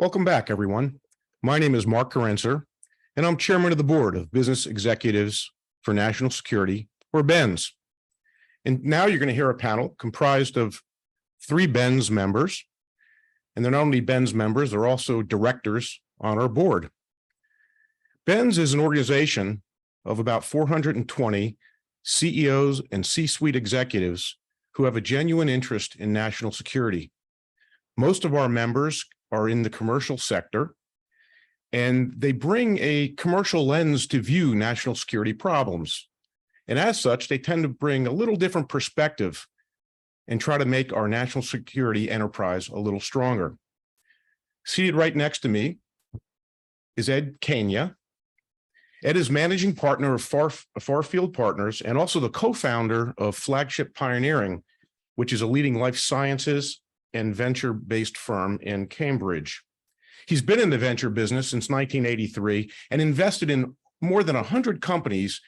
Welcome back, everyone. My name is Mark Gerencer, and I'm chairman of the board of Business Executives for National Security, or BENS. And now you're going to hear a panel comprised of 3 BENS members. And they're not only BENS members, they're also directors on our board. BENS is an organization of about 420 CEOs and C-suite executives who have a genuine interest in national security. Most of our members are in the commercial sector, and they bring a commercial lens to view national security problems. And as such, they tend to bring a little different perspective and try to make our national security enterprise a little stronger. Seated right next to me is Ed Kania. Ed is managing partner of FarField Partners and also the co-founder of Flagship Pioneering, which is a leading life sciences and venture-based firm in Cambridge. He's been in the venture business since 1983 and invested in more than 100 companies,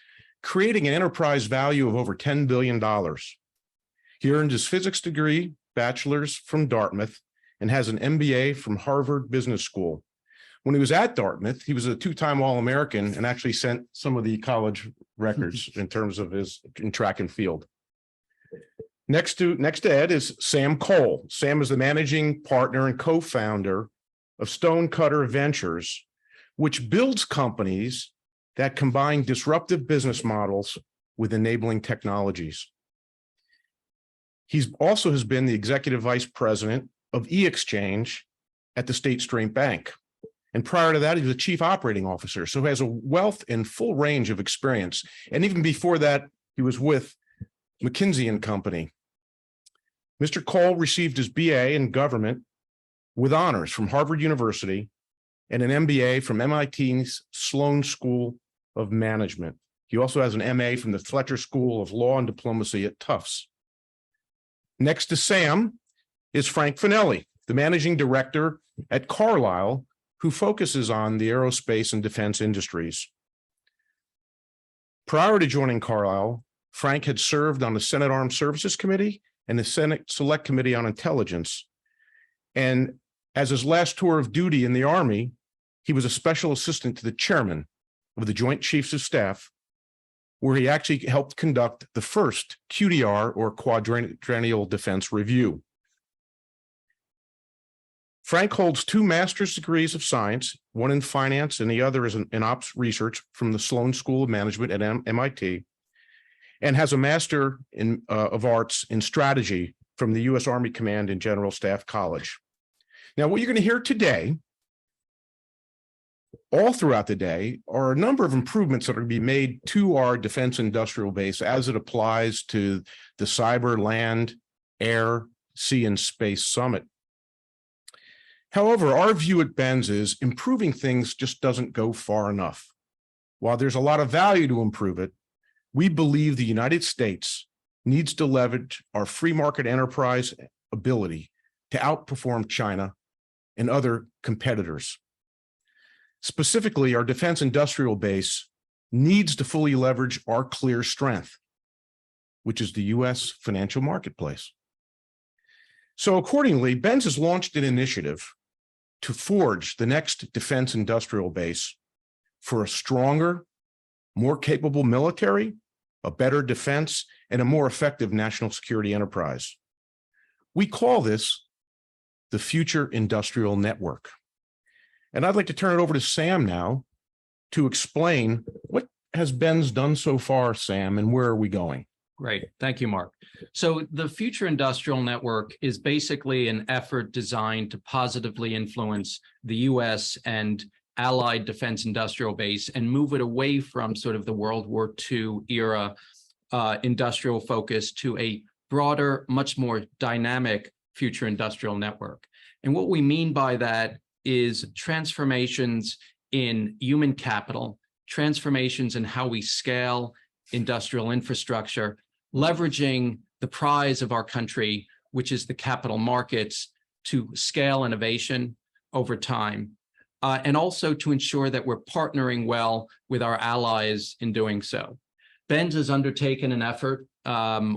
creating an enterprise value of over $10 billion. He earned his physics degree, bachelor's from Dartmouth, and has an MBA from Harvard Business School. When he was at Dartmouth, he was a 2-time All-American and actually sent some of the college records in terms of his in track and field. Next to Ed is Sam Cole. Sam is the managing partner and co-founder of Stonecutter Ventures, which builds companies that combine disruptive business models with enabling technologies. He also has been the executive vice president of e-exchange at the State Street Bank. And prior to that, he was a chief operating officer, so he has a wealth and full range of experience. And even before that, he was with McKinsey & Company. Mr. Cole received his BA in government with honors from Harvard University and an MBA from MIT's Sloan School of Management. He also has an MA from the Fletcher School of Law and Diplomacy at Tufts. Next to Sam is Frank Finelli, the managing director at Carlyle, who focuses on the aerospace and defense industries. Prior to joining Carlyle, Frank had served on the Senate Armed Services Committee and the Senate Select Committee on Intelligence. And as his last tour of duty in the Army, he was a special assistant to the chairman of the Joint Chiefs of Staff, where he actually helped conduct the first QDR, or Quadrennial Defense Review. Frank holds 2 master's degrees of science, one in finance and the other is in ops research from the Sloan School of Management at MIT, and has a master of arts in strategy from the U.S. Army Command and General Staff College. Now, what you're going to hear today, all throughout the day, are a number of improvements that are going to be made to our defense industrial base as it applies to the Cyber, Land, Air, Sea, and Space Summit. However, our view at BENS is improving things just doesn't go far enough. While there's a lot of value to improve it, we believe the United States needs to leverage our free market enterprise ability to outperform China and other competitors. Specifically, our defense industrial base needs to fully leverage our clear strength, which is the U.S. financial marketplace. So accordingly, BENS has launched an initiative to forge the next defense industrial base for a stronger, more capable military, a better defense, and a more effective national security enterprise. We call this the Future Industrial Network. And I'd like to turn it over to Sam now to explain what has BENS done so far, Sam, and where are we going? Great. Thank you, Mark. So the Future Industrial Network is basically an effort designed to positively influence the U.S. and allied defense industrial base and move it away from sort of the World War II era industrial focus to a broader, much more dynamic future industrial network. And what we mean by that is transformations in human capital, transformations in how we scale industrial infrastructure, leveraging the prize of our country, which is the capital markets, to scale innovation over time, and also to ensure that we're partnering well with our allies in doing so. BENS has undertaken an effort.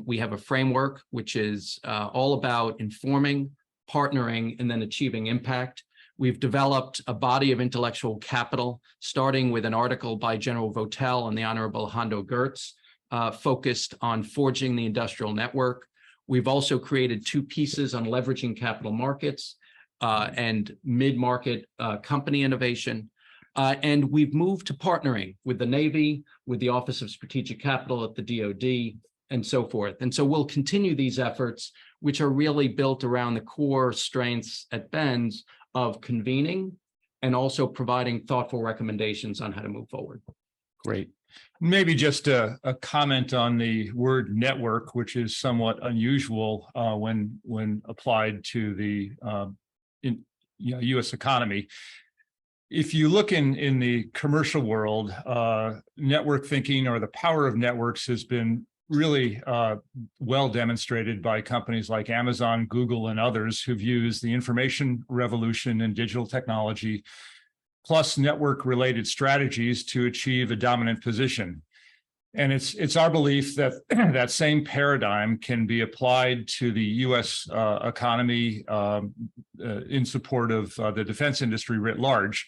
We have a framework which is all about informing, partnering, and then achieving impact. We've developed a body of intellectual capital, starting with an article by General Votel and the Honorable Hondo Geertz, focused on forging the industrial network. We've also created 2 pieces on leveraging capital markets and mid-market company innovation. And we've moved to partnering with the Navy, with the Office of Strategic Capital at the DoD, and so forth. And so we'll continue these efforts, which are really built around the core strengths at Benz of convening and also providing thoughtful recommendations on how to move forward. Great. Maybe just a comment on the word network, which is somewhat unusual when applied to the U.S. economy. If you look in the commercial world, network thinking or the power of networks has been really well demonstrated by companies like Amazon, Google, and others who've used the information revolution and digital technology, plus network-related strategies to achieve a dominant position. And it's our belief that that same paradigm can be applied to the U.S. Economy in support of the defense industry writ large.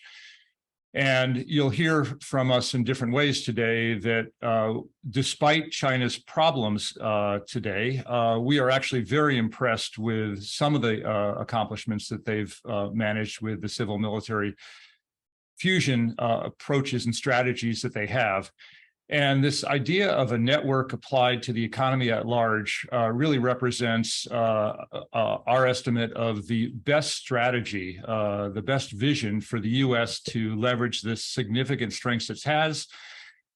And you'll hear from us in different ways today that despite China's problems today, we are actually very impressed with some of the accomplishments that they've managed with the civil-military fusion approaches and strategies that they have. And this idea of a network applied to the economy at large really represents our estimate of the best strategy, the best vision for the U.S. to leverage this significant strengths it has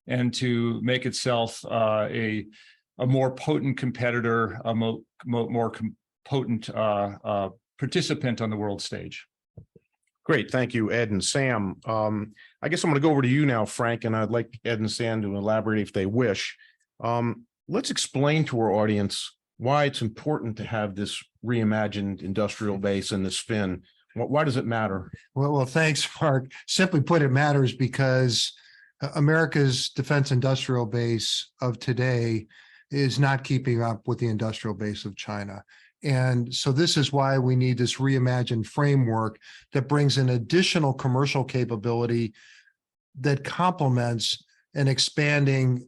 and to make itself a more potent competitor, a more potent participant on the world stage. Great. Thank you, Ed and Sam. I guess I'm going to go over to you now, Frank, and I'd like Ed and Sam to elaborate if they wish. Let's explain to our audience why it's important to have this reimagined industrial base and this spin. Why does it matter? Well, thanks, Mark. Simply put, it matters because America's defense industrial base of today is not keeping up with the industrial base of China. And so this is why we need this reimagined framework that brings an additional commercial capability that complements an expanding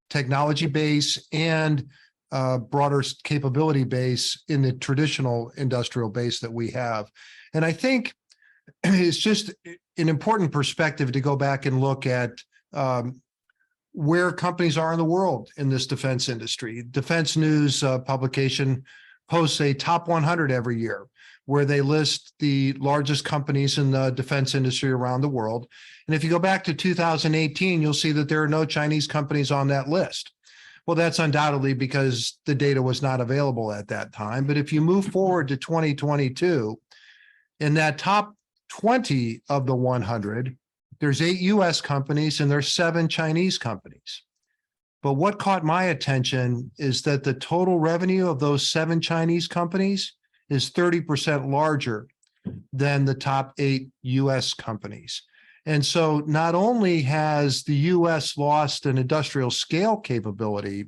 technology base and broader capability base in the traditional industrial base that we have. And I think it's just an important perspective to go back and look at where companies are in the world in this defense industry. Defense News publication posts a top 100 every year, where they list the largest companies in the defense industry around the world. And if you go back to 2018, you'll see that there are no Chinese companies on that list. Well, that's undoubtedly because the data was not available at that time. But if you move forward to 2022, in that top 20 of the 100, there's 8 US companies and there's 7 Chinese companies. But what caught my attention is that the total revenue of those 7 Chinese companies is 30% larger than the top 8 US companies. And so not only has the US lost an industrial scale capability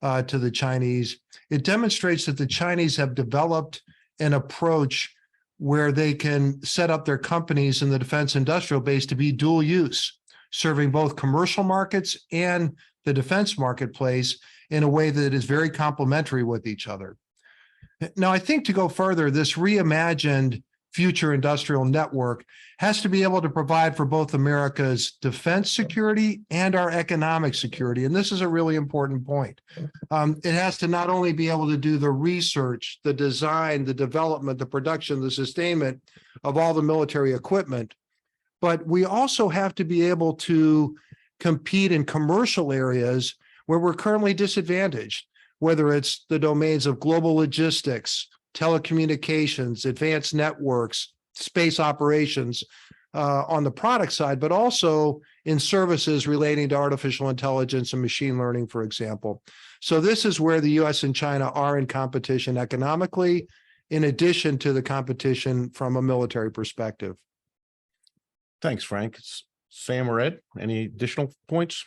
to the Chinese, it demonstrates that the Chinese have developed an approach where they can set up their companies in the defense industrial base to be dual use, serving both commercial markets and the defense marketplace in a way that is very complementary with each other. Now, I think to go further, this reimagined future industrial network has to be able to provide for both America's defense security and our economic security. And this is a really important point. It has to not only be able to do the research, the design, the development, the production, the sustainment of all the military equipment, but we also have to be able to compete in commercial areas where we're currently disadvantaged, whether it's the domains of global logistics, telecommunications, advanced networks, space operations on the product side, but also in services relating to artificial intelligence and machine learning, for example. So this is where the US and China are in competition economically, in addition to the competition from a military perspective. Thanks, Frank. Sam or Ed, any additional points?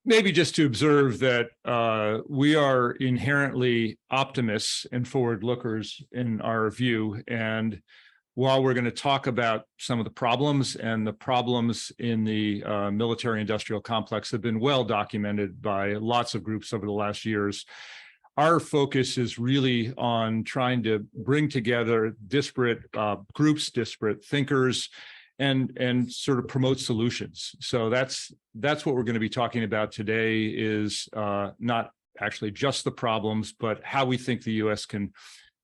Maybe just to observe that we are inherently optimists and forward lookers in our view. And while we're going to talk about some of the problems, and the problems in the military industrial complex have been well documented by lots of groups over the last years, our focus is really on trying to bring together disparate groups, disparate thinkers, and sort of promote solutions. So that's what we're going to be talking about today, is not actually just the problems, but how we think the U.S. can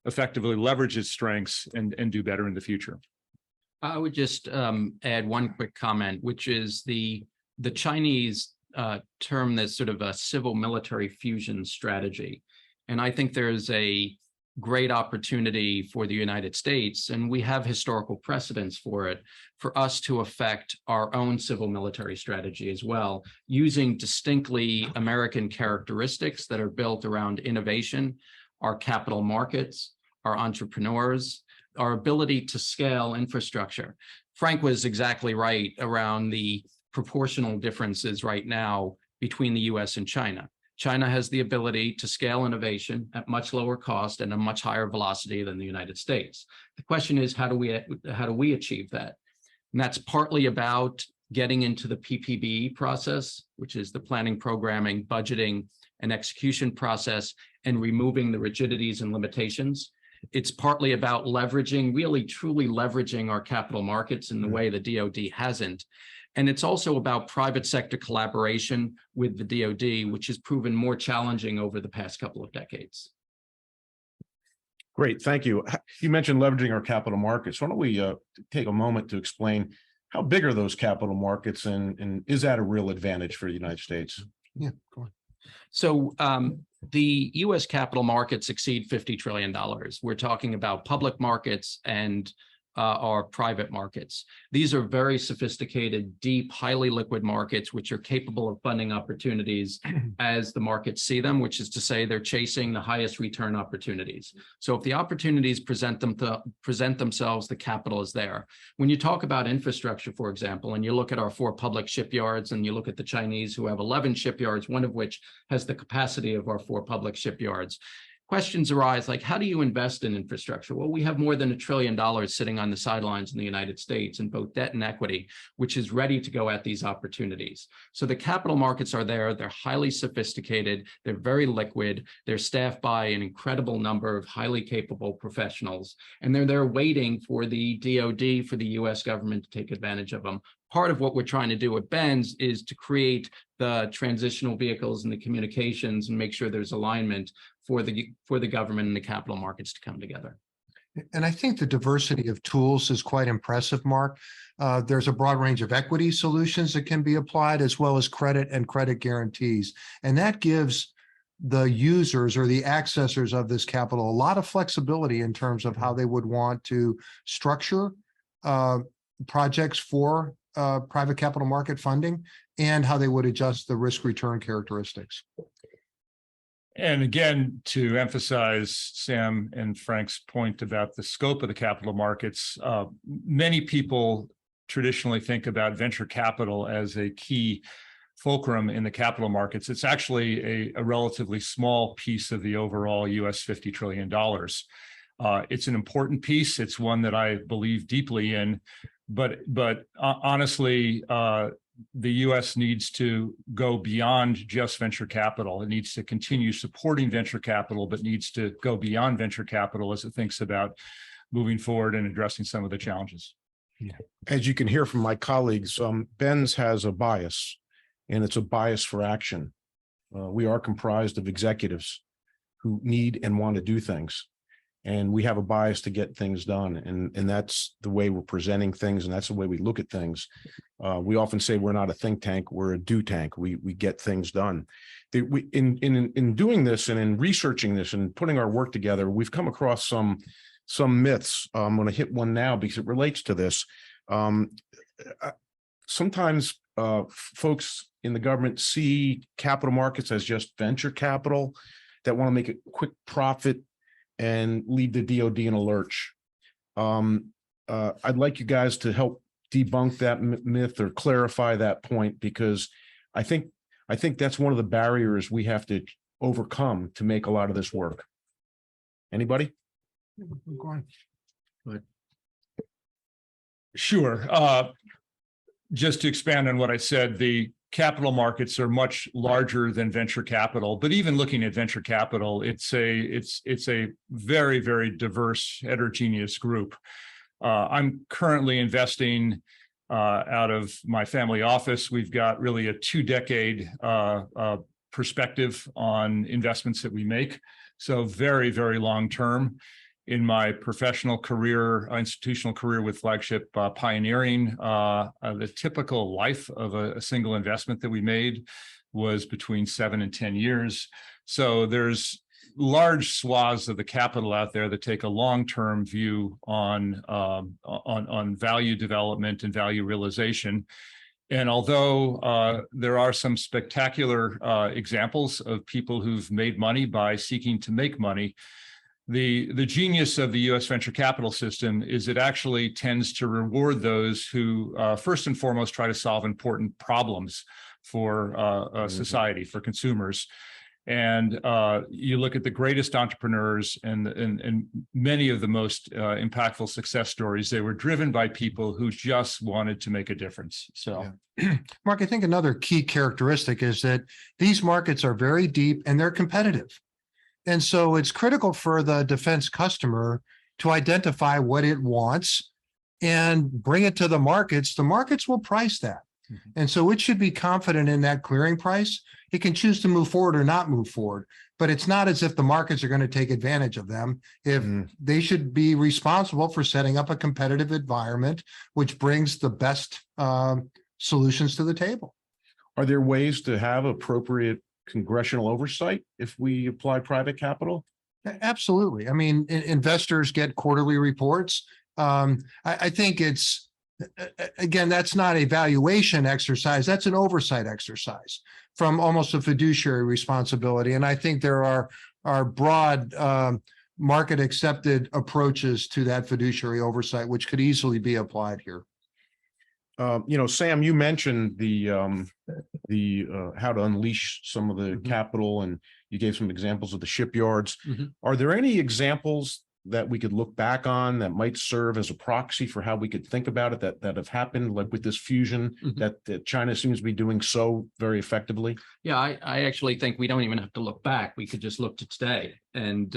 effectively leverage its strengths and do better in the future. I would just add one quick comment, which is the Chinese term that's sort of a civil military fusion strategy. And I think there's a great opportunity for the United States, and we have historical precedents for it, for us to affect our own civil military strategy as well, using distinctly American characteristics that are built around innovation, our capital markets, our entrepreneurs, our ability to scale infrastructure. Frank was exactly right around the proportional differences right now between the US and China. China has the ability to scale innovation at much lower cost and a much higher velocity than the United States. The question is, how do we achieve that? And that's partly about getting into the PPBE process, which is the planning, programming, budgeting, and execution process, and removing the rigidities and limitations. It's partly about leveraging, really truly leveraging our capital markets in the way the DoD hasn't. And it's also about private sector collaboration with the DoD, which has proven more challenging over the past couple of decades. Great, thank you. You mentioned leveraging our capital markets. Why don't we take a moment to explain how big are those capital markets, and is that a real advantage for the United States? Yeah, go on. So the U.S. capital markets exceed $50 trillion. We're talking about public markets and our private markets. These are very sophisticated, deep, highly liquid markets, which are capable of funding opportunities as the markets see them, which is to say they're chasing the highest return opportunities. So if the opportunities present themselves, the capital is there. When you talk about infrastructure, for example, and you look at our 4 public shipyards, and you look at the Chinese who have 11 shipyards, one of which has the capacity of our 4 public shipyards, questions arise like, how do you invest in infrastructure? Well, we have more than $1 trillion sitting on the sidelines in the United States in both debt and equity, which is ready to go at these opportunities. So the capital markets are there. They're highly sophisticated. They're very liquid. They're staffed by an incredible number of highly capable professionals. And they're there waiting for the DoD, for the US government to take advantage of them. Part of what we're trying to do at BENS is to create the transitional vehicles and the communications and make sure there's alignment for the government and the capital markets to come together. And I think the diversity of tools is quite impressive, Mark. There's a broad range of equity solutions that can be applied, as well as credit and credit guarantees. And that gives the users or the accessors of this capital a lot of flexibility in terms of how they would want to structure projects for private capital market funding, and how they would adjust the risk return characteristics. And again, to emphasize Sam and Frank's point about the scope of the capital markets, many people traditionally think about venture capital as a key fulcrum in the capital markets. It's actually a relatively small piece of the overall US $50 trillion. It's an important piece. It's one that I believe deeply in, but honestly, the U.S. needs to go beyond just venture capital. It needs to continue supporting venture capital, but needs to go beyond venture capital as it thinks about moving forward and addressing some of the challenges. As you can hear from my colleagues, BENS has a bias, and it's a bias for action. We are comprised of executives who need and want to do things, and we have a bias to get things done. And that's the way we're presenting things, and that's the way we look at things. We often say we're not a think tank, we're a do tank. We get things done. In doing this and in researching this and putting our work together, we've come across some myths. I'm going to hit one now because it relates to this. Sometimes folks in the government see capital markets as just venture capital that want to make a quick profit and leave the DoD in a lurch. I'd like you guys to help debunk that myth or clarify that point, because I think that's one of the barriers we have to overcome to make a lot of this work. Anybody? Go on. Go ahead. Sure. Just to expand on what I said, the capital markets are much larger than venture capital. But even looking at venture capital, it's a very, very diverse, heterogeneous group. I'm currently investing out of my family office. We've got really a 2-decade perspective on investments that we make. So very, very long term. In my professional career, institutional career with Flagship Pioneering, the typical life of a single investment that we made was between 7 and 10 years. So there's large swaths of the capital out there that take a long-term view on value development and value realization. And although there are some spectacular examples of people who've made money by seeking to make money, the genius of the U.S. venture capital system is it actually tends to reward those who first and foremost try to solve important problems for society, for consumers. And you look at the greatest entrepreneurs and many of the most impactful success stories, they were driven by people who just wanted to make a difference. So, yeah. Mark, I think another key characteristic is that these markets are very deep and they're competitive. And so it's critical for the defense customer to identify what it wants and bring it to the markets. The markets will price that. Mm-hmm. And so it should be confident in that clearing price. It can choose to move forward or not move forward, but it's not as if the markets are going to take advantage of them. If they should be responsible for setting up a competitive environment, which brings the best solutions to the table. Are there ways to have appropriate congressional oversight if we apply private capital? Absolutely. I mean, investors get quarterly reports. I think it's, again, that's not a valuation exercise. That's an oversight exercise from almost a fiduciary responsibility. And I think there are broad market accepted approaches to that fiduciary oversight, which could easily be applied here. Sam, you mentioned the how to unleash some of the capital, and you gave some examples of the shipyards. Are there any examples that we could look back on that might serve as a proxy for how we could think about it that have happened, like with this fusion that China seems to be doing so very effectively? Yeah, I actually think we don't even have to look back. We could just look to today. And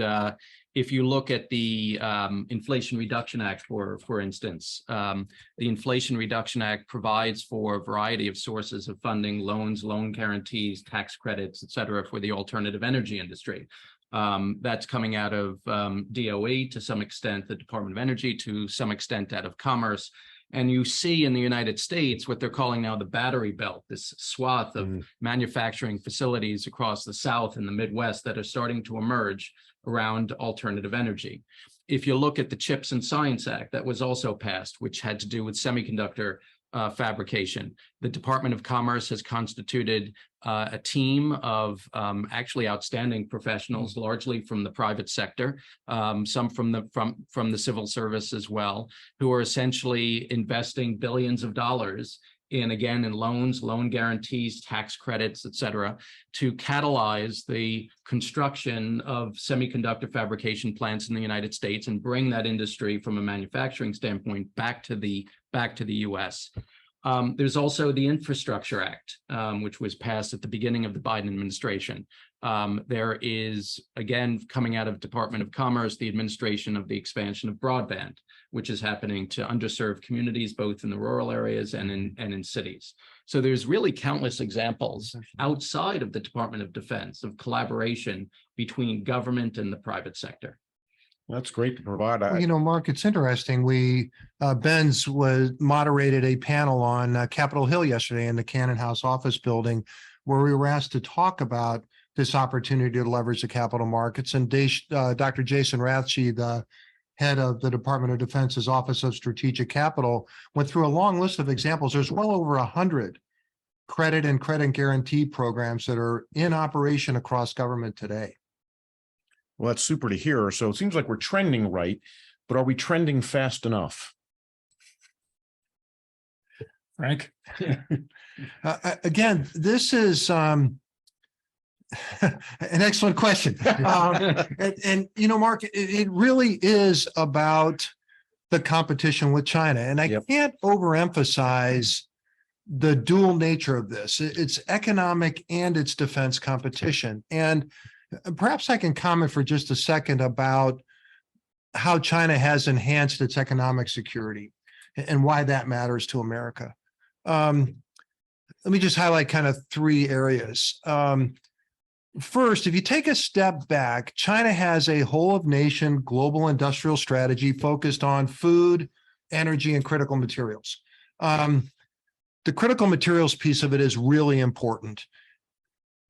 if you look at the Inflation Reduction Act, for instance, the Inflation Reduction Act provides for a variety of sources of funding, loans, loan guarantees, tax credits, et cetera, for the alternative energy industry. That's coming out of DOE to some extent, the Department of Energy to some extent out of Commerce. And you see in the United States what they're calling now the battery belt, this swath of manufacturing facilities across the South and the Midwest that are starting to emerge around alternative energy. If you look at the CHIPS and Science Act that was also passed, which had to do with semiconductor fabrication, the Department of Commerce has constituted a team of actually outstanding professionals, largely from the private sector, some from the civil service as well, who are essentially investing billions of dollars in loans, loan guarantees, tax credits, et cetera, to catalyze the construction of semiconductor fabrication plants in the United States and bring that industry from a manufacturing standpoint back to the U.S. There's also the Infrastructure Act, which was passed at the beginning of the Biden administration. There is, again, coming out of Department of Commerce, the administration of the expansion of broadband, which is happening to underserved communities, both in the rural areas and in cities. So there's really countless examples outside of the Department of Defense of collaboration between government and the private sector. That's great to provide. Mark, it's interesting. Benz moderated a panel on Capitol Hill yesterday in the Cannon House office building, where we were asked to talk about this opportunity to leverage the capital markets. And Dr. Jason Rathje, the head of the Department of Defense's Office of Strategic Capital, went through a long list of examples. There's well over 100 credit and credit guarantee programs that are in operation across government today. Well, that's super to hear. So it seems like we're trending right, but are we trending fast enough? Frank? Again, this is an excellent question. And Mark, it really is about the competition with China. And I Yep. can't overemphasize the dual nature of this. It's economic and it's defense competition. And perhaps I can comment for just a second about how China has enhanced its economic security and why that matters to America. Let me just highlight kind of three areas. First, if you take a step back, China has a whole of nation global industrial strategy focused on food, energy, and critical materials. The critical materials piece of it is really important.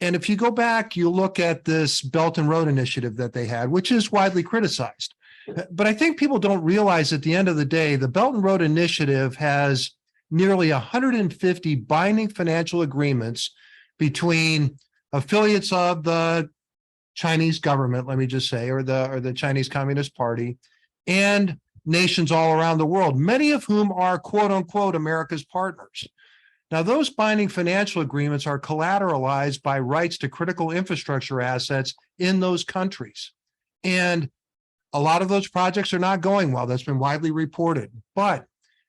And if you go back, you look at this Belt and Road Initiative that they had, which is widely criticized. But I think people don't realize at the end of the day, the Belt and Road Initiative has nearly 150 binding financial agreements between affiliates of the Chinese government, let me just say, or the Chinese Communist Party, and nations all around the world, many of whom are quote unquote America's partners. Now, those binding financial agreements are collateralized by rights to critical infrastructure assets in those countries. And a lot of those projects are not going well. That's been widely reported. But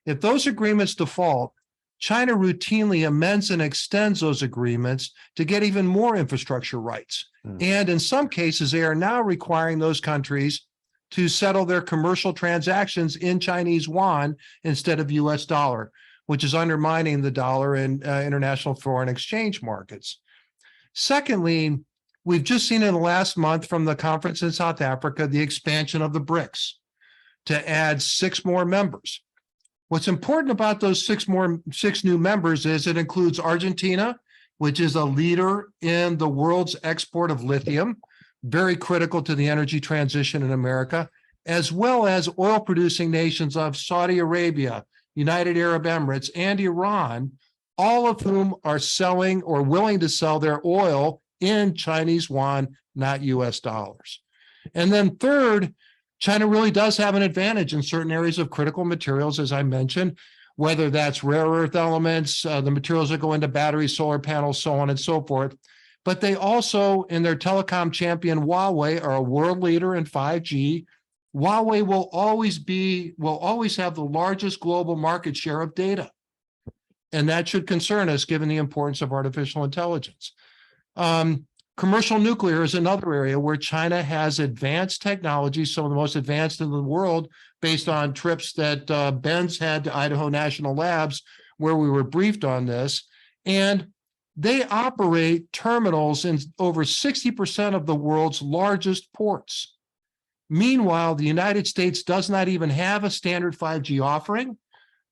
if those agreements default, China routinely amends and extends those agreements to get even more infrastructure rights. And in some cases, they are now requiring those countries to settle their commercial transactions in Chinese yuan instead of US dollar, which is undermining the dollar in international foreign exchange markets. Secondly, we've just seen in the last month from the conference in South Africa, the expansion of the BRICS to add 6 more members. What's important about those 6 new members is it includes Argentina, which is a leader in the world's export of lithium, very critical to the energy transition in America, as well as oil producing nations of Saudi Arabia, United Arab Emirates, and Iran, all of whom are selling or willing to sell their oil in Chinese yuan, not US dollars. And then third, China really does have an advantage in certain areas of critical materials, as I mentioned, whether that's rare earth elements, the materials that go into batteries, solar panels, so on and so forth. But they also, in their telecom champion Huawei, are a world leader in 5G. Huawei will always have the largest global market share of data. And that should concern us given the importance of artificial intelligence. Commercial nuclear is another area where China has advanced technology, some of the most advanced in the world, based on trips that Ben's had to Idaho National Labs, where we were briefed on this. And they operate terminals in over 60% of the world's largest ports. Meanwhile, the United States does not even have a standard 5G offering.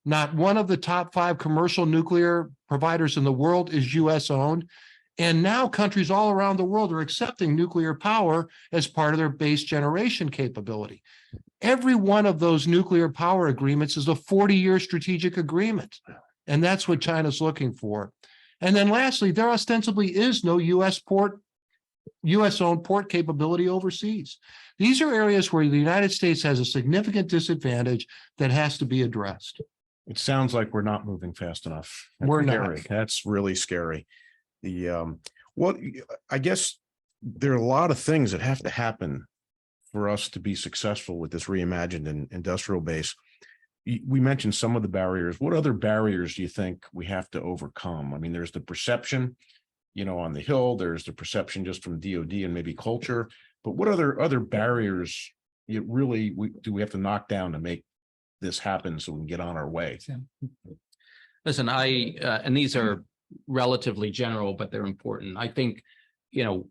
Not one of the top 5 commercial nuclear providers in the world is US owned. And now countries all around the world are accepting nuclear power as part of their base generation capability. Every one of those nuclear power agreements is a 40-year strategic agreement. And that's what China's looking for. And then lastly, there ostensibly is no US-owned port capability overseas. These are areas where the United States has a significant disadvantage that has to be addressed. It sounds like we're not moving fast enough. We're scary. not. That's really scary. Well, I guess there are a lot of things that have to happen for us to be successful with this reimagined and industrial base. We mentioned some of the barriers. What other barriers do you think we have to overcome? I mean, there's the perception, on the Hill, there's the perception just from DOD and maybe culture, but what other barriers do we have to knock down to make this happen so we can get on our way? Listen, and these are relatively general, but they're important. I think, the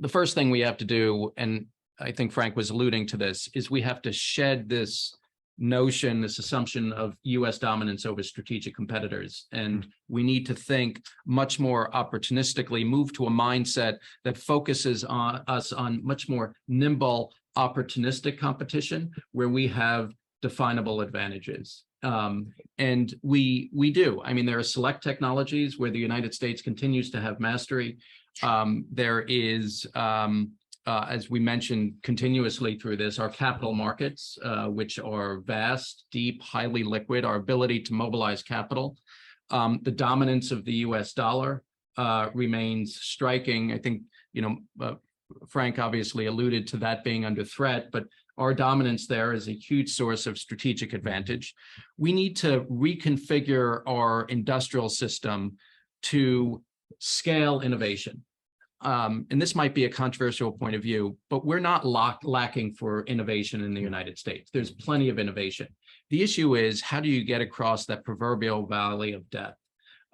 first thing we have to do, and I think Frank was alluding to this, is we have to shed this notion, this assumption of US dominance over strategic competitors. And we need to think much more opportunistically, move to a mindset that focuses on us on much more nimble, opportunistic competition where we have definable advantages. And we do. I mean, there are select technologies where the United States continues to have mastery. There is, as we mentioned continuously through this, our capital markets, which are vast, deep, highly liquid, our ability to mobilize capital. The dominance of the US dollar remains striking. I think, Frank obviously alluded to that being under threat, but Our dominance there is a huge source of strategic advantage. We need to reconfigure our industrial system to scale innovation. And this might be a controversial point of view, but we're not lacking for innovation in the United States. There's plenty of innovation. The issue is, how do you get across that proverbial valley of death?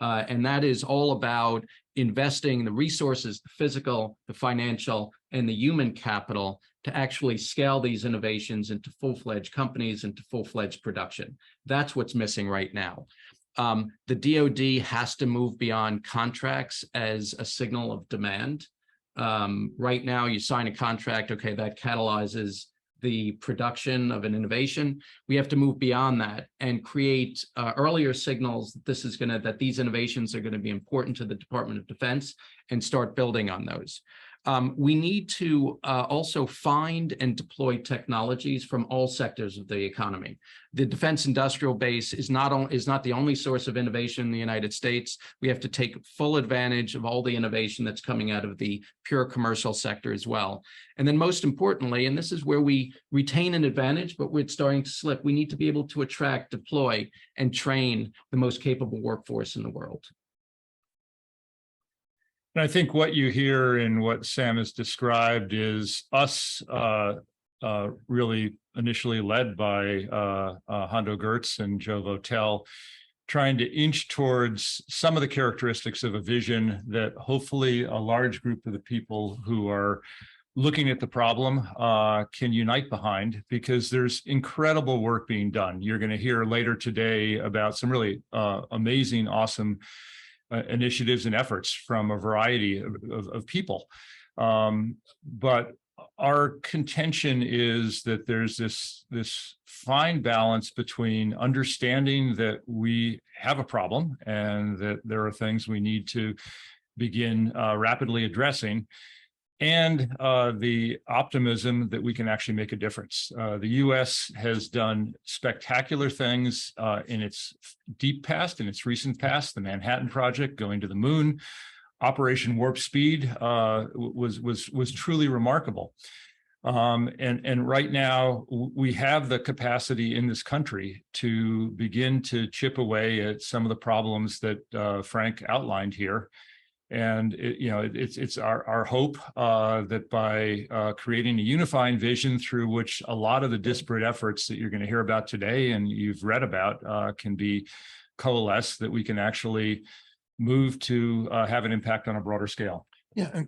And that is all about investing the resources, the physical, the financial, and the human capital to actually scale these innovations into full-fledged companies, into full-fledged production. That's what's missing right now. The DoD has to move beyond contracts as a signal of demand. Right now, you sign a contract, okay, that catalyzes the production of an innovation. We have to move beyond that and create earlier signals that that these innovations are going to be important to the Department of Defense, and start building on those. We need to also find and deploy technologies from all sectors of the economy. The defense industrial base is not the only source of innovation in the United States. We have to take full advantage of all the innovation that's coming out of the pure commercial sector as well. And then most importantly, and this is where we retain an advantage, but we're starting to slip, we need to be able to attract, deploy, and train the most capable workforce in the world. And I think what you hear in what Sam has described is us really initially led by Hondo Geertz and Joe Votel, trying to inch towards some of the characteristics of a vision that hopefully a large group of the people who are looking at the problem can unite behind, because there's incredible work being done. You're going to hear later today about some really amazing, awesome initiatives and efforts from a variety of people. But our contention is that there's this fine balance between understanding that we have a problem and that there are things we need to begin rapidly addressing, and the optimism that we can actually make a difference. The U.S. has done spectacular things in its deep past, in its recent past. The Manhattan Project, going to the moon, Operation Warp Speed was truly remarkable. And right now, we have the capacity in this country to begin to chip away at some of the problems that Frank outlined here. And it's our hope that by creating a unifying vision through which a lot of the disparate efforts that you're going to hear about today and you've read about can be coalesced, that we can actually move to have an impact on a broader scale. Yeah,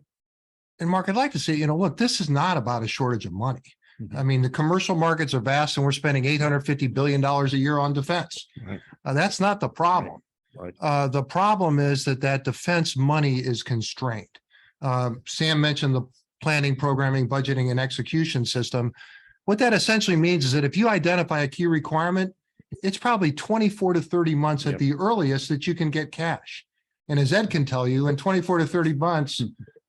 and Mark, I'd like to say, look, this is not about a shortage of money. Mm-hmm. I mean, the commercial markets are vast, and we're spending $850 billion a year on defense. Right. That's not the problem. Right. The problem is that defense money is constrained. Sam mentioned the planning, programming, budgeting, and execution system. What that essentially means is that if you identify a key requirement, it's probably 24 to 30 months at the earliest that you can get cash. And as Ed can tell you, in 24 to 30 months,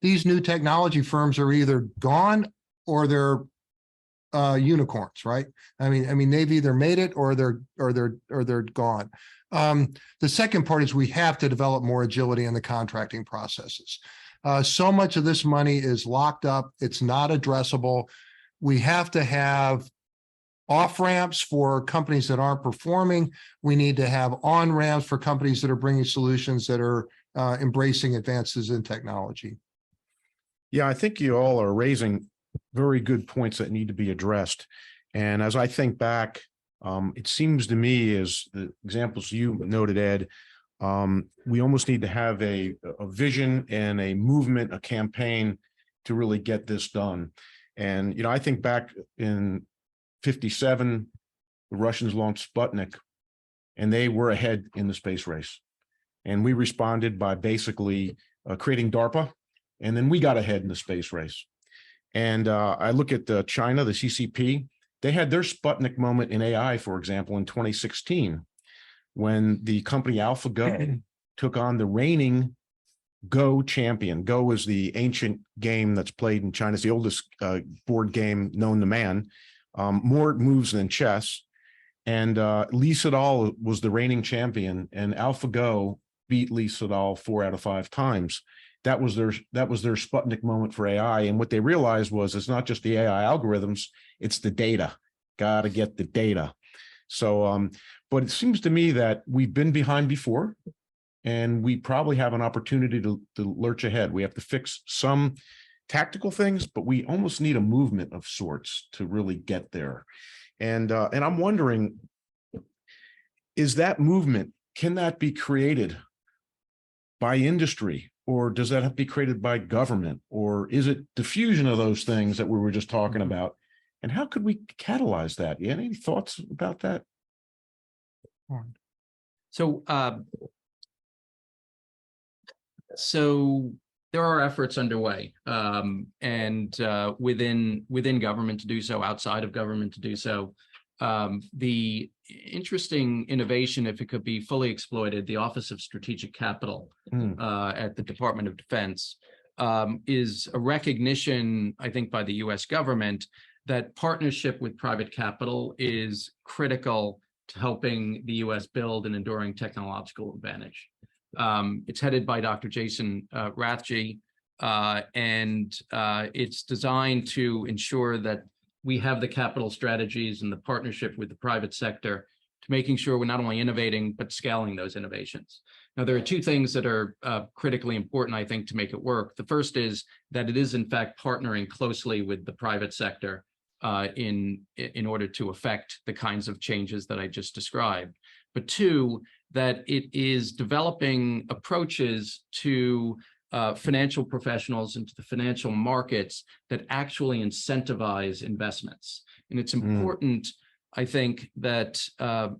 these new technology firms are either gone or they're unicorns, right? I mean, they've either made it or they're gone. The second part is we have to develop more agility in the contracting processes. So much of this money is locked up. It's not addressable. We have to have off-ramps for companies that aren't performing. We need to have on-ramps for companies that are bringing solutions that are embracing advances in technology. Yeah, I think you all are raising very good points that need to be addressed. And as I think back, it seems to me, as the examples you noted, Ed, we almost need to have a vision and a movement, a campaign to really get this done. And, I think back in 1957, the Russians launched Sputnik, and they were ahead in the space race. And we responded by basically creating DARPA, and then we got ahead in the space race. And I look at China, the CCP. They had their Sputnik moment in AI, for example, in 2016, when the company AlphaGo took on the reigning Go champion. Go is the ancient game that's played in China. It's the oldest board game known to man. More moves than chess. And Lee Sedol was the reigning champion, and AlphaGo beat Lee Sedol 4 out of 5 times. That was their Sputnik moment for AI. And what they realized was it's not just the AI algorithms, it's the data. Got to get the data. So, but it seems to me that we've been behind before, and we probably have an opportunity to lurch ahead. We have to fix some tactical things, but we almost need a movement of sorts to really get there. And I'm wondering, is that movement, can that be created by industry, or does that have to be created by government, or is it diffusion of those things that we were just talking about? And how could we catalyze that? You have any thoughts about that? So, there are efforts underway, and within government to do so, outside of government to do so. The interesting innovation, if it could be fully exploited, the Office of Strategic Capital at the Department of Defense is a recognition, I think, by the U.S. government that partnership with private capital is critical to helping the U.S. build an enduring technological advantage. It's headed by Dr. Jason Rathje, and it's designed to ensure that we have the capital strategies and the partnership with the private sector to making sure we're not only innovating, but scaling those innovations. Now, there are two things that are critically important, I think, to make it work. The first is that it is, in fact, partnering closely with the private sector in order to affect the kinds of changes that I just described. But two, that it is developing approaches to financial professionals and to the financial markets that actually incentivize investments. And it's important, I think, that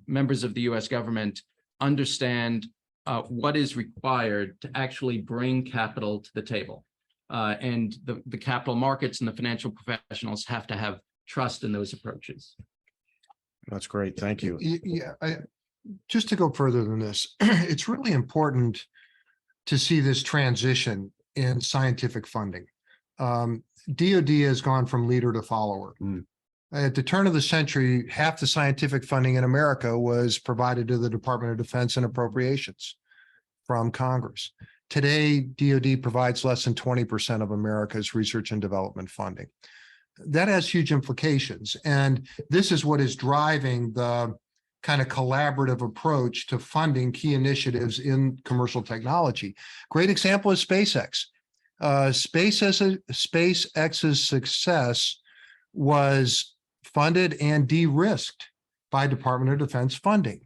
members of the U.S. government understand what is required to actually bring capital to the table. And the capital markets and the financial professionals have to have trust in those approaches. That's great. Thank you. Yeah, just to go further than this, it's really important to see this transition in scientific funding. DoD has gone from leader to follower. At the turn of the century, half the scientific funding in America was provided to the Department of Defense and appropriations from Congress. Today, DoD provides less than 20% of America's research and development funding. That has huge implications. And this is what is driving the kind of collaborative approach to funding key initiatives in commercial technology. Great example is SpaceX. SpaceX's success was funded and de-risked by Department of Defense funding.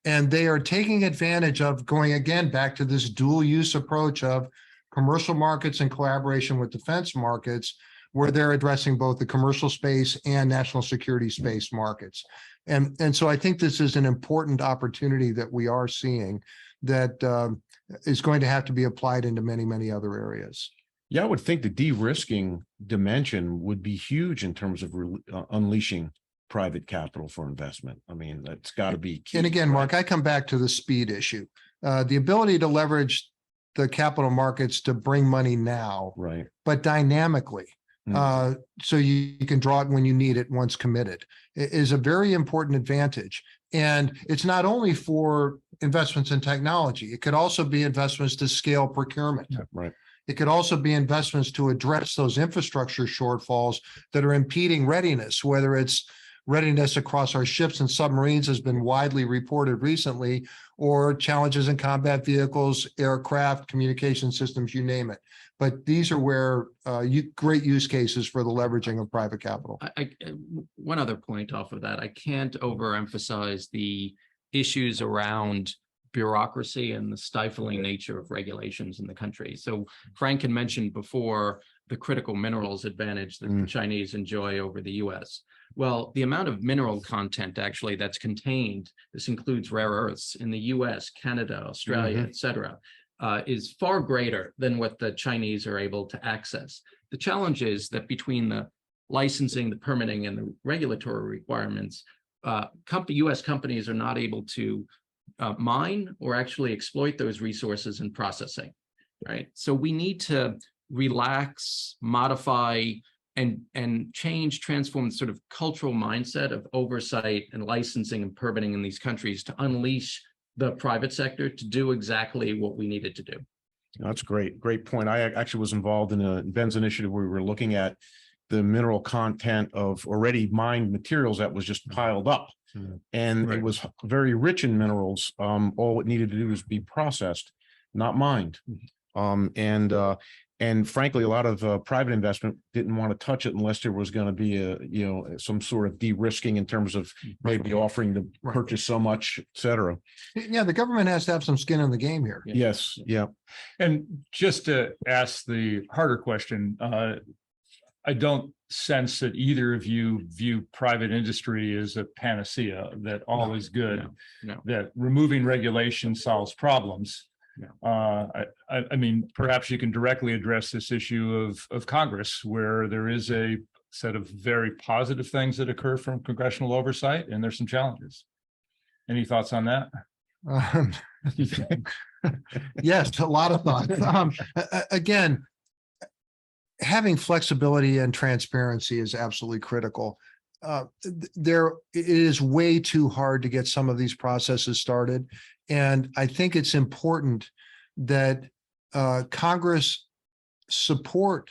And they are taking advantage of going again back to this dual use approach of commercial markets in collaboration with defense markets, where they're addressing both the commercial space and national security space markets. And so I think this is an important opportunity that we are seeing that is going to have to be applied into many, many other areas. Yeah, I would think the de-risking dimension would be huge in terms of unleashing private capital for investment. I mean, that's got to be key. And again, Mark, I come back to the speed issue. The ability to leverage the capital markets to bring money now, right, but dynamically, so you can draw it when you need it once committed, is a very important advantage. And it's not only for investments in technology, it could also be investments to scale procurement. Yeah, right. It could also be investments to address those infrastructure shortfalls that are impeding readiness, whether it's readiness across our ships and submarines has been widely reported recently, or challenges in combat vehicles, aircraft, communication systems, you name it. But these are where great use cases for the leveraging of private capital. One other point off of that, I can't overemphasize the issues around bureaucracy and the stifling nature of regulations in the country. So Frank had mentioned before the critical minerals advantage that the Chinese enjoy over the US. Well, the amount of mineral content actually that's contained, this includes rare earths in the US, Canada, Australia, et cetera, is far greater than what the Chinese are able to access. The challenge is that between the licensing, the permitting, and the regulatory requirements, US companies are not able to mine or actually exploit those resources in processing, right? So we need to relax, modify, and change, transform the sort of cultural mindset of oversight and licensing and permitting in these countries to unleash the private sector to do exactly what we needed to do. That's great. Great point. I actually was involved in a Ben's initiative where we were looking at the mineral content of already mined materials that was just piled up. And Right. it was very rich in minerals. All it needed to do was be processed, not mined. And frankly, a lot of private investment didn't want to touch it unless there was going to be some sort of de-risking in terms of maybe offering to purchase so much, et cetera. Yeah, the government has to have some skin in the game here. Yes. Yeah. And just to ask the harder question, I don't sense that either of you view private industry as a panacea, that all is good, No. that removing regulation solves problems. I mean, perhaps you can directly address this issue of Congress, where there is a set of very positive things that occur from congressional oversight, and there's some challenges. Any thoughts on that? Yes, a lot of thoughts. Again, having flexibility and transparency is absolutely critical. It is way too hard to get some of these processes started. And I think it's important that Congress support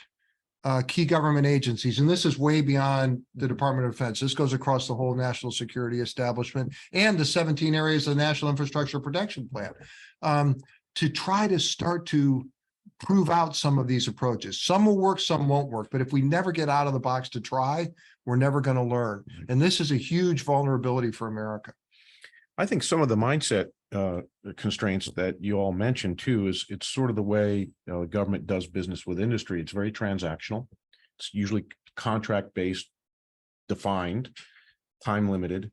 key government agencies. And this is way beyond the Department of Defense. This goes across the whole national security establishment and the 17 areas of the National Infrastructure Protection Plan to try to start to prove out some of these approaches. Some will work, some won't work. But if we never get out of the box to try, we're never going to learn. And this is a huge vulnerability for America. I think some of the mindset constraints that you all mentioned too is it's sort of the way government does business with industry. It's very transactional. It's usually contract-based, defined, time limited.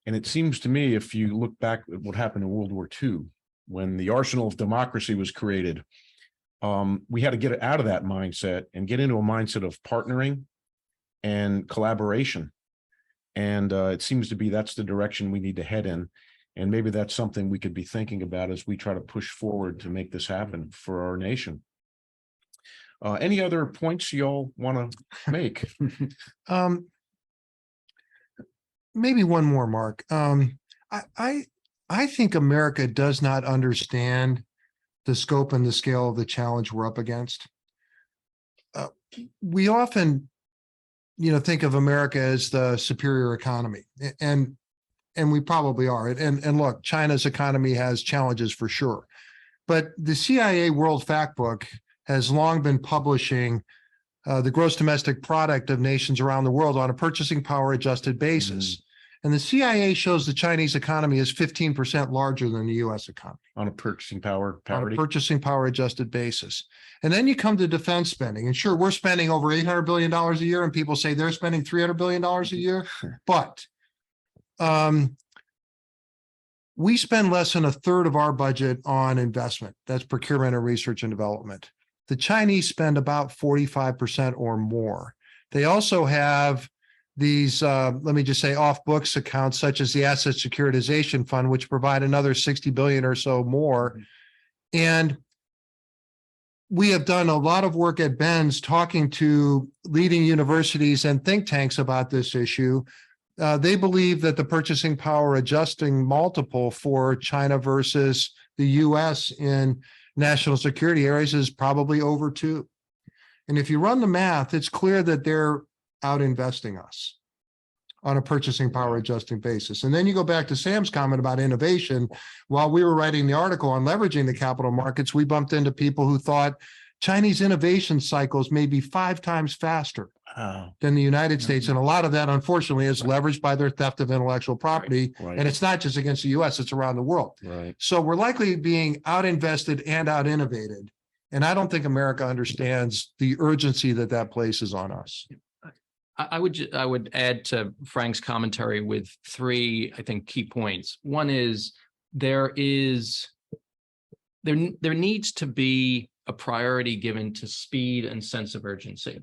And it seems to me, if you look back at what happened in World War II, when the arsenal of democracy was created, we had to get out of that mindset and get into a mindset of partnering and collaboration. And it seems to be that's the direction we need to head in. And maybe that's something we could be thinking about as we try to push forward to make this happen for our nation. Any other points y'all want to make? Maybe one more, Mark. I think America does not understand the scope and the scale of the challenge we're up against. We often, think of America as the superior economy, and we probably are. And look, China's economy has challenges for sure, but the CIA World Factbook has long been publishing the gross domestic product of nations around the world on a purchasing power adjusted basis. And the CIA shows the Chinese economy is 15% larger than the US economy. On a purchasing power parity? On a purchasing power adjusted basis. And then you come to defense spending. And sure, we're spending over $800 billion a year, and people say they're spending $300 billion a year. But we spend less than a third of our budget on investment. That's procurement and research and development. The Chinese spend about 45% or more. They also have these, let me just say, off-books accounts such as the Asset Securitization Fund, which provide another 60 billion or so more. And we have done a lot of work at Ben's talking to leading universities and think tanks about this issue. They believe that the purchasing power adjusting multiple for China versus the US in national security areas is probably over 2. And if you run the math, it's clear that they're out investing us on a purchasing power adjusting basis. And then you go back to Sam's comment about innovation. While we were writing the article on leveraging the capital markets, we bumped into people who thought Chinese innovation cycles may be 5 times faster than the United States. And a lot of that, unfortunately, is leveraged by their theft of intellectual property. Right. And it's not just against the US, it's around the world. Right. So we're likely being out invested and out innovated. And I don't think America understands the urgency that places on us. I would add to Frank's commentary with 3, I think, key points. One is there needs to be a priority given to speed and sense of urgency.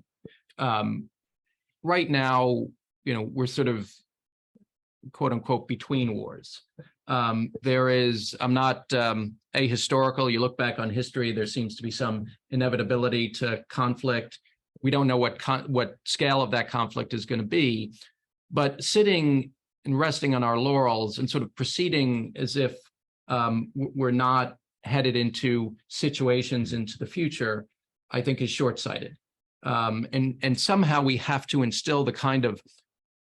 Right now, we're sort of quote unquote between wars. I'm not ahistorical. You look back on history, there seems to be some inevitability to conflict. We don't know what scale of that conflict is going to be, but sitting and resting on our laurels and sort of proceeding as if we're not headed into situations into the future, I think is short-sighted. And somehow we have to instill the kind of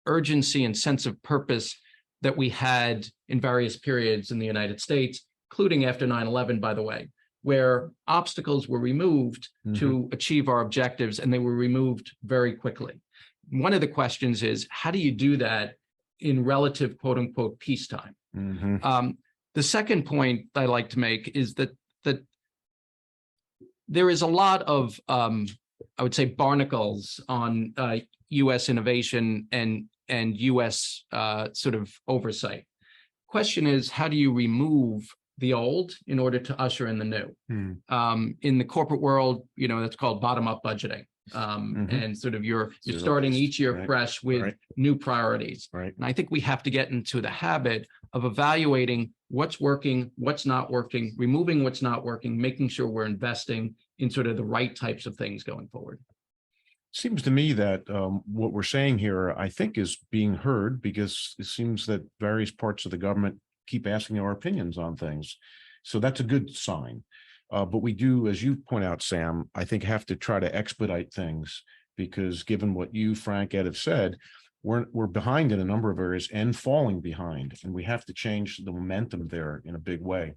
urgency and sense of purpose that we had in various periods in the United States, including after 9/11, by the way, where obstacles were removed to achieve our objectives, and they were removed very quickly. One of the questions is, how do you do that in relative, quote unquote, peacetime? The second point I like to make is that there is a lot of, I would say, barnacles on U.S. innovation and U.S. Sort of oversight. Question is, how do you remove the old in order to usher in the new? In the corporate world, that's called bottom-up budgeting. And sort of you're starting each year fresh with new priorities. And I think we have to get into the habit of evaluating what's working, what's not working, removing what's not working, making sure we're investing in sort of the right types of things going forward. Seems to me that what we're saying here, I think, is being heard, because it seems that various parts of the government keep asking our opinions on things. So that's a good sign. But we do, as you point out, Sam, I think have to try to expedite things, because given what you, Frank, Ed have said, we're behind in a number of areas and falling behind, and we have to change the momentum there in a big way.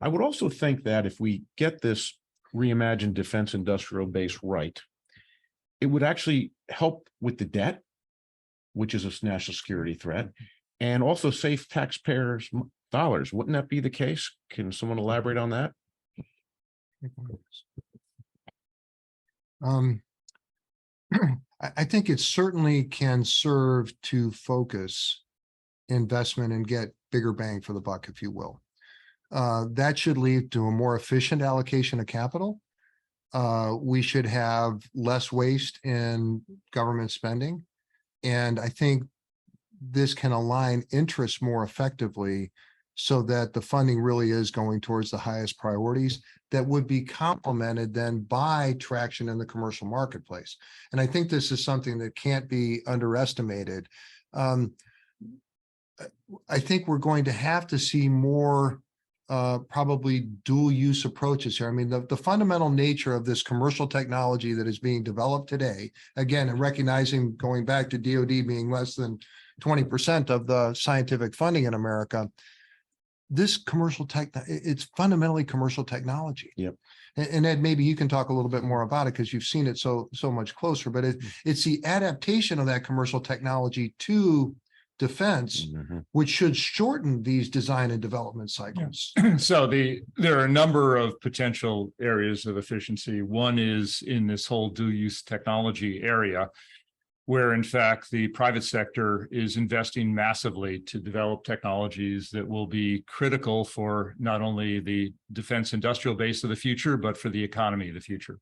I would also think that if we get this reimagined defense industrial base right, it would actually help with the debt, which is a national security threat, and also save taxpayers dollars. Wouldn't that be the case? Can someone elaborate on that? I think it certainly can serve to focus investment and get bigger bang for the buck, if you will. That should lead to a more efficient allocation of capital. We should have less waste in government spending. And I think this can align interests more effectively so that the funding really is going towards the highest priorities that would be complemented then by traction in the commercial marketplace. And I think this is something that can't be underestimated. I think we're going to have to see more probably dual use approaches here. I mean, the fundamental nature of this commercial technology that is being developed today, again, and recognizing, going back to DoD being less than 20% of the scientific funding in America, this commercial tech, it's fundamentally commercial technology. Yep. And Ed, maybe you can talk a little bit more about it because you've seen it so much closer, but it's the adaptation of that commercial technology to defense, which should shorten these design and development cycles. So there are a number of potential areas of efficiency. One is in this whole dual use technology area, where in fact the private sector is investing massively to develop technologies that will be critical for not only the defense industrial base of the future, but for the economy of the future.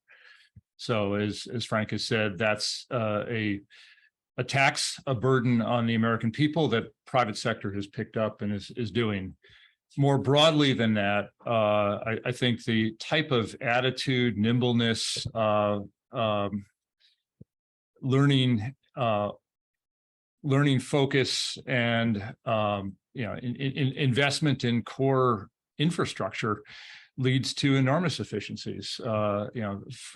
So as Frank has said, that's a tax, a burden on the American people that private sector has picked up and is doing. More broadly than that, I think the type of attitude, nimbleness, learning focus, and investment in core infrastructure leads to enormous efficiencies.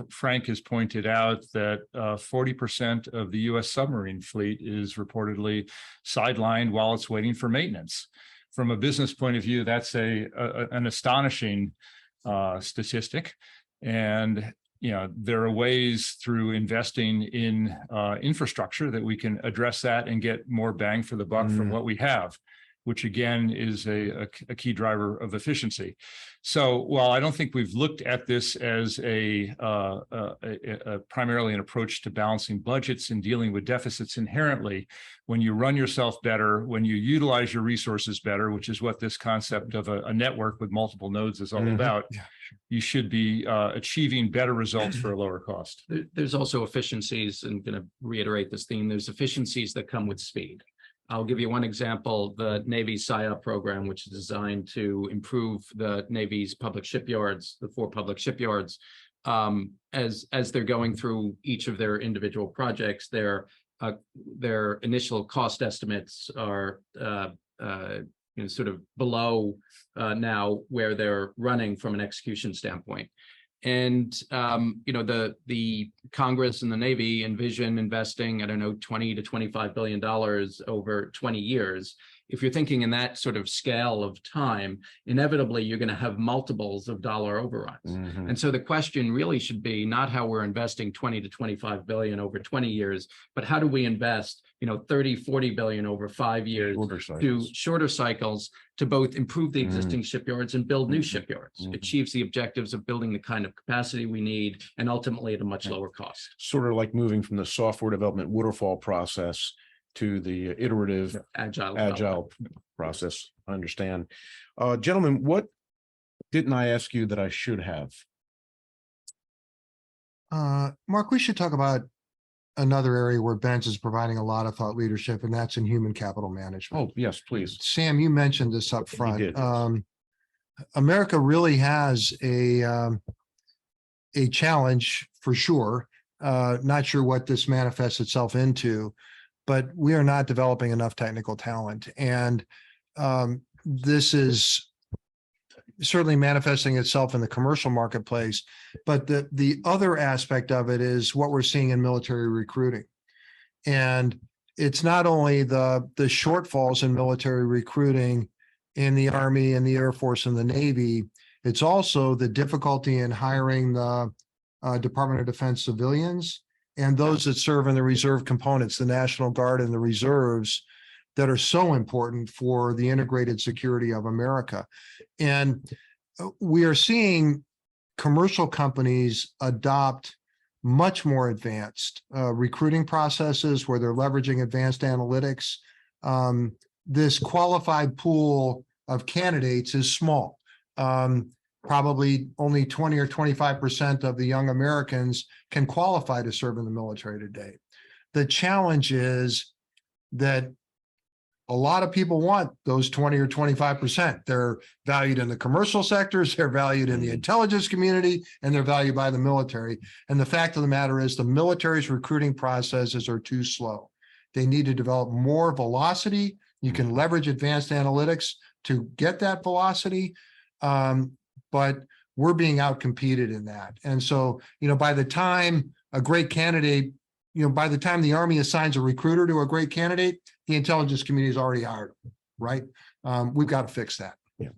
Frank has pointed out that 40% of the U.S. submarine fleet is reportedly sidelined while it's waiting for maintenance. From a business point of view, that's an astonishing statistic. And there are ways through investing in infrastructure that we can address that and get more bang for the buck from what we have, which again is a key driver of efficiency. So while I don't think we've looked at this as primarily an approach to balancing budgets and dealing with deficits inherently, when you run yourself better, when you utilize your resources better, which is what this concept of a network with multiple nodes is all about, you should be achieving better results for a lower cost. There's also efficiencies, and I'm going to reiterate this theme, there's efficiencies that come with speed. I'll give you one example, the Navy's SIOP program, which is designed to improve the Navy's public shipyards, the 4 public shipyards. As they're going through each of their individual projects, their initial cost estimates are sort of below now where they're running from an execution standpoint. And the Congress and the Navy envision investing, I don't know, $20 to $25 billion over 20 years. If you're thinking in that sort of scale of time, inevitably you're going to have multiples of dollar overruns. Mhm. And so the question really should be not how we're investing 20 to 25 billion over 20 years, but how do we invest 30, 40 billion over 5 years to shorter cycles to both improve the existing shipyards and build new shipyards, achieves the objectives of building the kind of capacity we need, and ultimately at a much lower cost. Sort of like moving from the software development waterfall process to the iterative agile process. I understand. Gentlemen, what didn't I ask you that I should have? Mark, we should talk about another area where Benz is providing a lot of thought leadership, and that's in human capital management. Oh, yes, please. Sam, you mentioned this up front. did. America really has a challenge for sure. Not sure what this manifests itself into, but we are not developing enough technical talent. And this is certainly manifesting itself in the commercial marketplace. But the other aspect of it is what we're seeing in military recruiting. And it's not only the shortfalls in military recruiting in the Army and the Air Force and the Navy, it's also the difficulty in hiring the Department of Defense civilians and those that serve in the reserve components, the National Guard and the reserves, that are so important for the integrated security of America. And we are seeing commercial companies adopt much more advanced recruiting processes where they're leveraging advanced analytics. This qualified pool of candidates is small. Probably only 20 or 25% of the young Americans can qualify to serve in the military today. The challenge is that a lot of people want those 20 or 25%. They're valued in the commercial sectors, they're valued in the intelligence community, and they're valued by the military. And the fact of the matter is the military's recruiting processes are too slow. They need to develop more velocity. You can leverage advanced analytics to get that velocity, but we're being outcompeted in that. And so, by the time a great candidate, by the time the Army assigns a recruiter to a great candidate, the intelligence community is already hired, right? We've got to fix that. Yeah,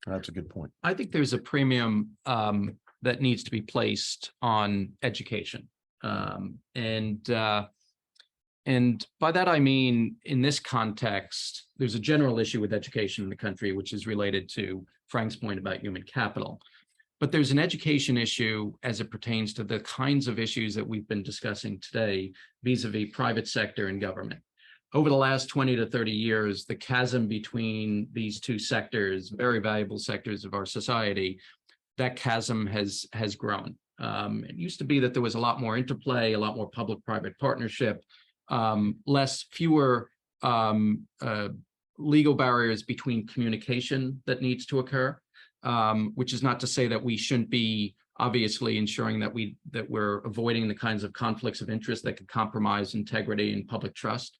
that's a good point. I think there's a premium that needs to be placed on education. And by that, I mean, in this context, there's a general issue with education in the country, which is related to Frank's point about human capital. But there's an education issue as it pertains to the kinds of issues that we've been discussing today, vis-a-vis private sector and government. Over the last 20 to 30 years, the chasm between these two sectors, very valuable sectors of our society, that chasm has grown. It used to be that there was a lot more interplay, a lot more public-private partnership, fewer legal barriers between communication that needs to occur, which is not to say that we shouldn't be obviously ensuring that we're avoiding the kinds of conflicts of interest that could compromise integrity and public trust.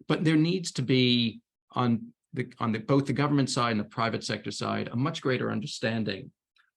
But there needs to be on both the government side and the private sector side a much greater understanding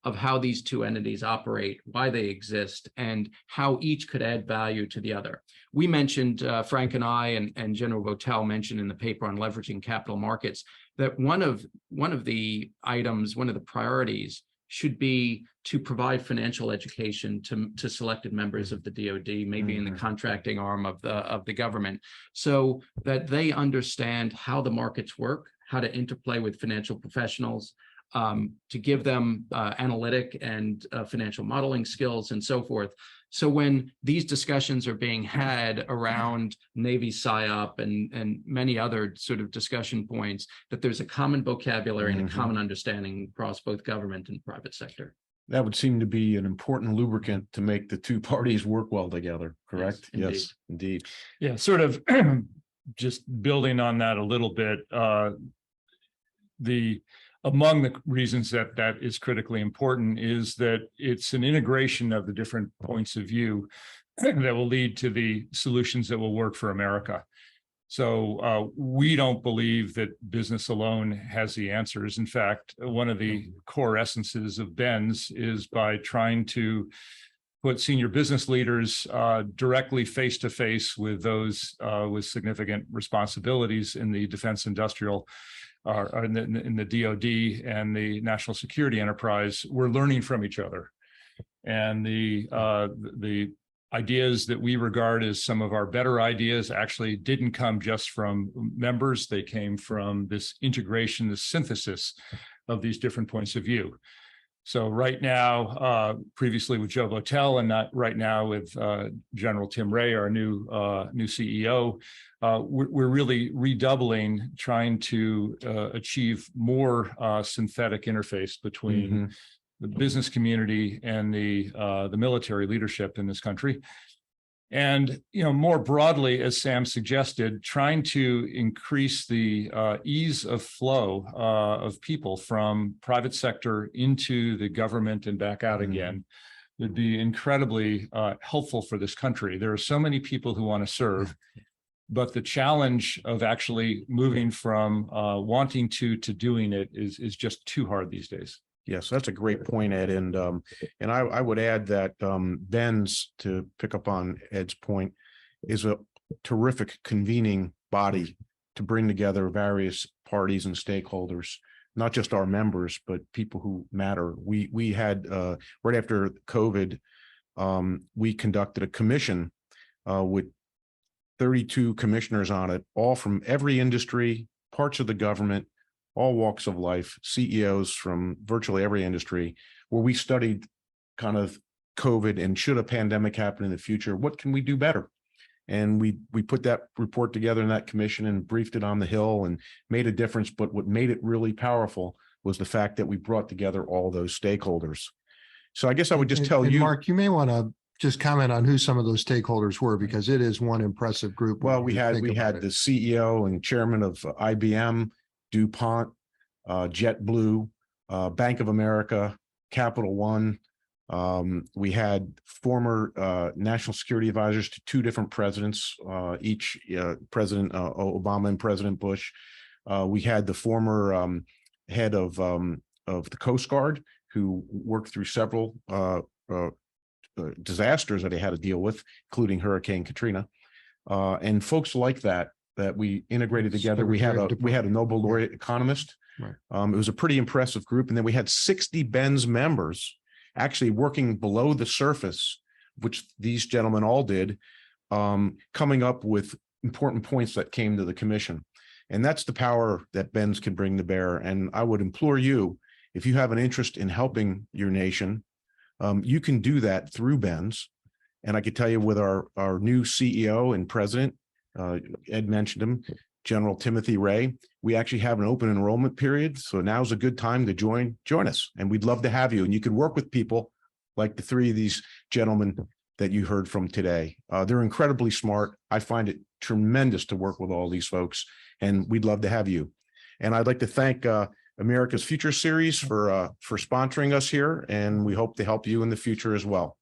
of how these two entities operate, why they exist, and how each could add value to the other. We mentioned, Frank and I and General Votel mentioned in the paper on leveraging capital markets, that one of the items, one of the priorities should be to provide financial education to selected members of the DoD, maybe in the contracting arm of the government, so that they understand how the markets work, how to interplay with financial professionals, to give them analytic and financial modeling skills and so forth. So when these discussions are being had around Navy PSYOP and many other sort of discussion points, that there's a common vocabulary and a common understanding across both government and private sector. That would seem to be an important lubricant to make the two parties work well together, correct? Yes, indeed. Yeah, sort of just building on that a little bit, among the reasons that is critically important is that it's an integration of the different points of view that will lead to the solutions that will work for America. So we don't believe that business alone has the answers. In fact, one of the core essences of BENS is by trying to put senior business leaders directly face to face with those with significant responsibilities in the defense industrial, in the DoD and the national security enterprise. We're learning from each other, and the ideas that we regard as some of our better ideas actually didn't come just from members. They came from this integration, this synthesis of these different points of view. So right now, previously with Joe Botel, and not right now with General Tim Ray, our new CEO, we're really redoubling, trying to achieve more synthetic interface between the business community and the military leadership in this country. And, more broadly, as Sam suggested, trying to increase the ease of flow of people from private sector into the government and back out again would be incredibly helpful for this country. There are so many people who want to serve, but the challenge of actually moving from wanting to doing it is just too hard these days. Yes, that's a great point, Ed. And I would add that BENS, to pick up on Ed's point, is a terrific convening body to bring together various parties and stakeholders, not just our members, but people who matter. We had right after COVID, we conducted a commission with 32 commissioners on it, all from every industry, parts of the government, all walks of life, CEOs from virtually every industry, where we studied kind of COVID and should a pandemic happen in the future, what can we do better? And we put that report together in that commission and briefed it on the Hill and made a difference. But what made it really powerful was the fact that we brought together all those stakeholders. So I guess I would just tell you, Mark, you may want to just comment on who some of those stakeholders were, because it is one impressive group. well, we had the CEO and chairman of IBM, DuPont, JetBlue, Bank of America, Capital One. We had former national security advisors to two different presidents, each President Obama and President Bush. We had the former head of the Coast Guard, who worked through several disasters that they had to deal with, including Hurricane Katrina, and folks like that we integrated together. We had a Nobel laureate economist. Right. It was a pretty impressive group. And then we had 60 BENS members actually working below the surface, which these gentlemen all did, coming up with important points that came to the commission. And that's the power that BENS can bring to bear. And I would implore you, if you have an interest in helping your nation, you can do that through BENS. And I could tell you, with our new CEO and president, Ed mentioned him, General Timothy Ray, we actually have an open enrollment period. So now's a good time to join us. And we'd love to have you. And you can work with people like the three of these gentlemen that you heard from today. They're incredibly smart. I find it tremendous to work with all these folks, and we'd love to have you. And I'd like to thank America's Future Series for sponsoring us here. And we hope to help you in the future as well.